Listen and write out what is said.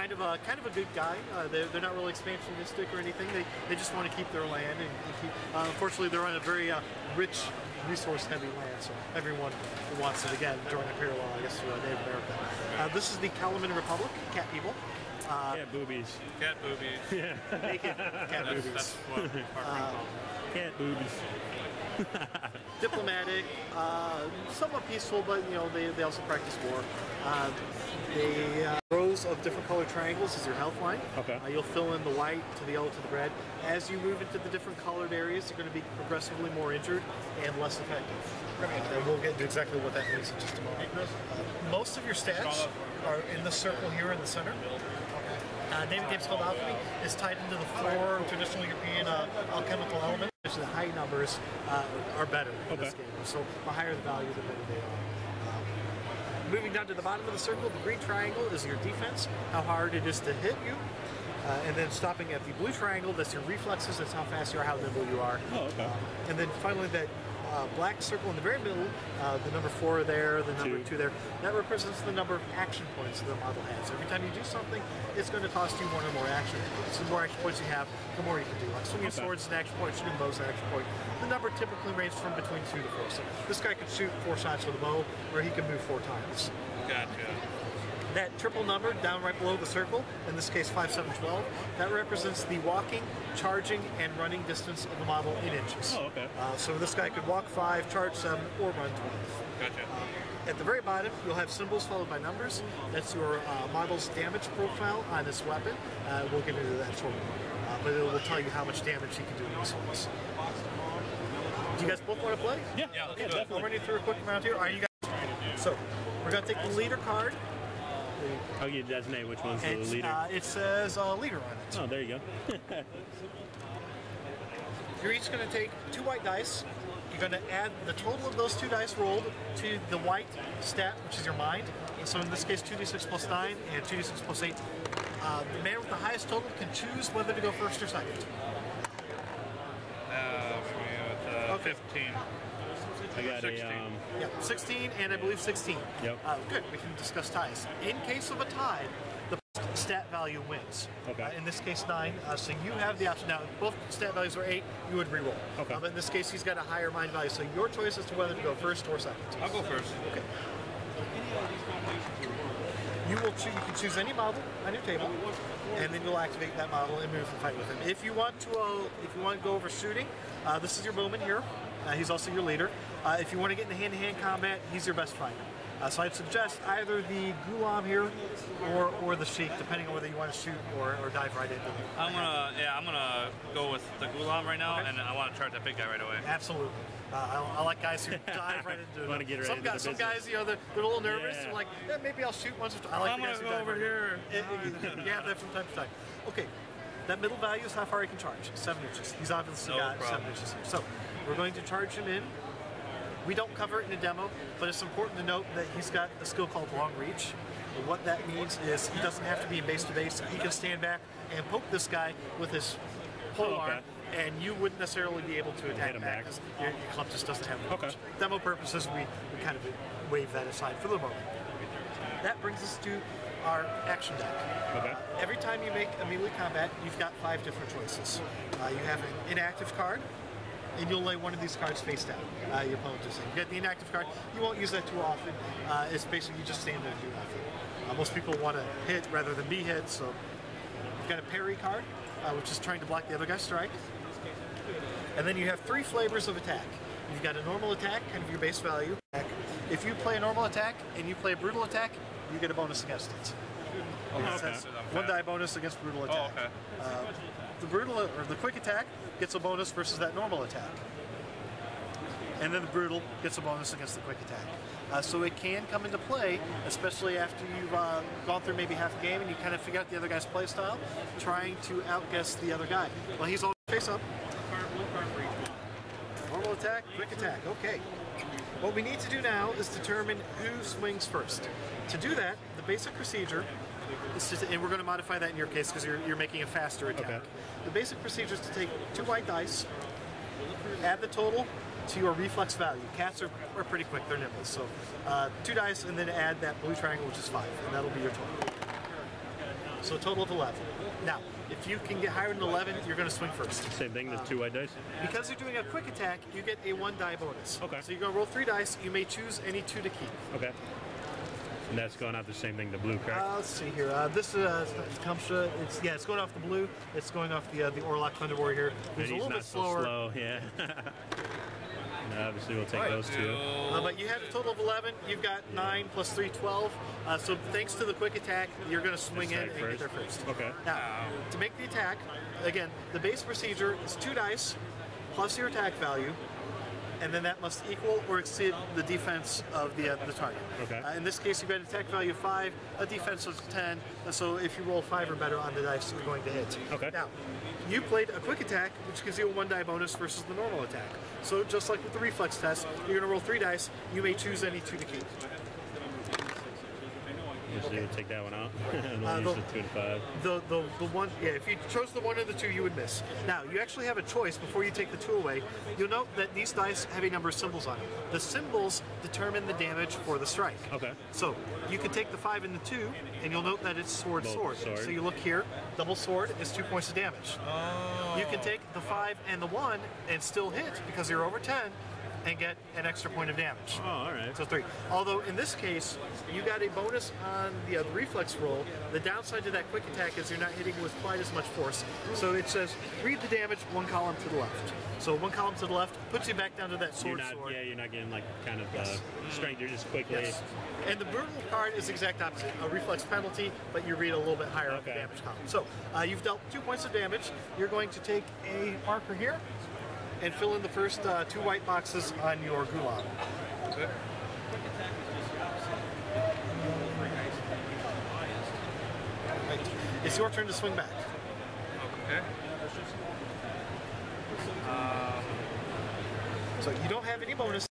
kind of a good guy. They're not really expansionistic or anything. They just want to keep their land and keep. Unfortunately, they're on a very rich, resource-heavy land, so everyone wants it again during a parallel, I guess, to Native America. This is the Kalaman Republic, cat people. Cat boobies. Cat boobies. Yeah. Naked cat boobies. That's what our friend calls them. Cat boobies. Diplomatic, somewhat peaceful, but you know they also practice war. Rows of different colored triangles is your health line. Okay. You'll fill in the white to the yellow to the red. As you move into the different colored areas, you're going to be progressively more injured and less effective. And we'll get into exactly what that means in just a moment. Most of your stats are in the circle here in the center. Native games called Alkemy is tied into the 4 traditional European alchemical elements. The high numbers are better in this game. So the higher the value, the better they are. Moving down to the bottom of the circle, the green triangle is your defense, how hard it is to hit you. And then stopping at the blue triangle, that's your reflexes, that's how fast you are, how nimble you are. Oh, okay. And then finally that black circle in the very middle, the number 4 there, the number 2 there, that represents the number of action points the model has. Every time you do something, it's going to cost you 1 or more action points. The more action points you have, the more you can do. Like swinging swords is an action point, shooting bows is an action point. The number typically ranges from between 2 to 4. So this guy can shoot 4 shots with a bow, or he can move 4 times. Gotcha. That triple number down right below the circle, in this case 5, 7, 12, that represents the walking, charging, and running distance of the model in inches. Oh, okay. So this guy could walk 5, charge 7, or run 12. Gotcha. At the very bottom, you'll have symbols followed by numbers. That's your model's damage profile on this weapon. We'll get into that shortly. But it will tell you how much damage he can do in this one. Do you guys both want to play? Yeah, Okay, definitely. I'll run you through a quick round here. Are you guys? So, we're going to take the leader card. I'll give you designate which one's the leader. It says leader on it. Oh, there you go. You're each going to take 2 white dice. You're going to add the total of those 2 dice rolled to the white stat, which is your mind. So in this case, 2d6 plus 9 and 2d6 plus 8. The man with the highest total can choose whether to go first or second. With 15. I got 16. Yeah, 16 and I believe 16. Yep. Good, we can discuss ties. In case of a tie, the stat value wins. Okay. In this case, 9. So you have the option. Now, if both stat values are 8, you would re-roll. Okay. But in this case, he's got a higher mind value. So your choice as to whether to go first or second. I'll go first. Okay. You can choose any model on your table, and then you'll activate that model and move and fight with him. If you want to go over shooting, this is your bowman here. He's also your leader. If you want to get into hand-to-hand combat, he's your best fighter. So I'd suggest either the Gulam here or the Sheik, depending on whether you want to shoot or dive right into them. I'm gonna go with the Gulam right now, and I want to charge that big guy right away. Absolutely. I like guys who dive right into Want to get right into the some business. guys, you know, they're a little nervous. Yeah. They're like, yeah, maybe I'll shoot once or twice. I like I'm the guys gonna who go dive over right here. You have that from time to time. Okay, that middle value is how far he can charge. 7 inches. He's obviously got 7 inches here. So we're going to charge him in. We don't cover it in a demo, but it's important to note that he's got a skill called long reach. And what that means is he doesn't have to be base to base. He can stand back and poke this guy with his pole arm, and you wouldn't necessarily be able to attack back because your club just doesn't have the reach. Demo purposes, we kind of wave that aside for the moment. That brings us to our action deck. Okay. Every time you make a melee combat, you've got 5 different choices. You have an inactive card, and you'll lay one of these cards face down. Your opponent is saying. You get the inactive card. You won't use that too often. It's basically you just stand there and do nothing. Most people want to hit rather than be hit, so you've got a parry card, which is trying to block the other guy's strike. And then you have 3 flavors of attack. You've got a normal attack, kind of your base value. If you play a normal attack and you play a brutal attack, you get a bonus against it. That's 1 die bonus against brutal attack. The brutal or the quick attack gets a bonus versus that normal attack. And then the brutal gets a bonus against the quick attack. So it can come into play, especially after you've gone through maybe half a game and you kind of figure out the other guy's play style, trying to outguess the other guy. Well, he's always face up. Normal attack, quick attack. Okay. What we need to do now is determine who swings first. To do that, the basic procedure is to, and we're going to modify that in your case because you're making a faster attack. Okay. The basic procedure is to take 2 white dice, add the total to your reflex value. Cats are pretty quick, they're nimble. So 2 dice and then add that blue triangle, which is 5, and that'll be your total. So a total of 11. Now, if you can get higher than 11, you're going to swing first. Same thing, the 2 white dice? Because you're doing a quick attack, you get a 1 die bonus. Okay. So you're going to roll 3 dice. You may choose any 2 to keep. Okay. And that's going off the same thing, the blue, correct? Let's see here. This Kamsha, it's going off the blue. It's going off the Orlok Thunder Warrior. It's a little bit slower. So slow, yeah. And obviously, we'll take those 2. But you had a total of 11. You've got 9 plus 3, 12. So thanks to the quick attack, you're going to swing in and get there first. Okay. Now, to make the attack, again, the base procedure is 2 dice plus your attack value, and then that must equal or exceed the defense of the target. Okay. In this case, you've got an attack value of 5, a defense of 10, so if you roll 5 or better on the dice, you're going to hit. Okay. Now, you played a quick attack, which gives you a 1 die bonus versus the normal attack. So just like with the reflex test, you're going to roll 3 dice. You may choose any 2 to keep. Usually we'll take that one out. And we'll use the 2 and 5. The one, yeah, if you chose the 1 or the 2, you would miss. Now, you actually have a choice before you take the 2 away. You'll note that these dice have a number of symbols on them. The symbols determine the damage for the strike. Okay. So, you can take the 5 and the 2, and you'll note that it's sword. Sword. So you look here, double sword is 2 points of damage. Oh. You can take the 5 and the 1 and still hit because you're over 10, and get an extra point of damage. Oh, all right. So 3. Although in this case, you got a bonus on the reflex roll. The downside to that quick attack is you're not hitting with quite as much force. So it says, read the damage 1 column to the left. So 1 column to the left puts you back down to that sword. Yeah, you're not getting like kind of strength. You're just quickly. Yes. And the brutal card is the exact opposite. A reflex penalty, but you read a little bit higher up the damage column. So you've dealt 2 points of damage. You're going to take a marker here and fill in the first 2 white boxes on your gulag. Okay. Right. It's your turn to swing back. Okay. So you don't have any bonus.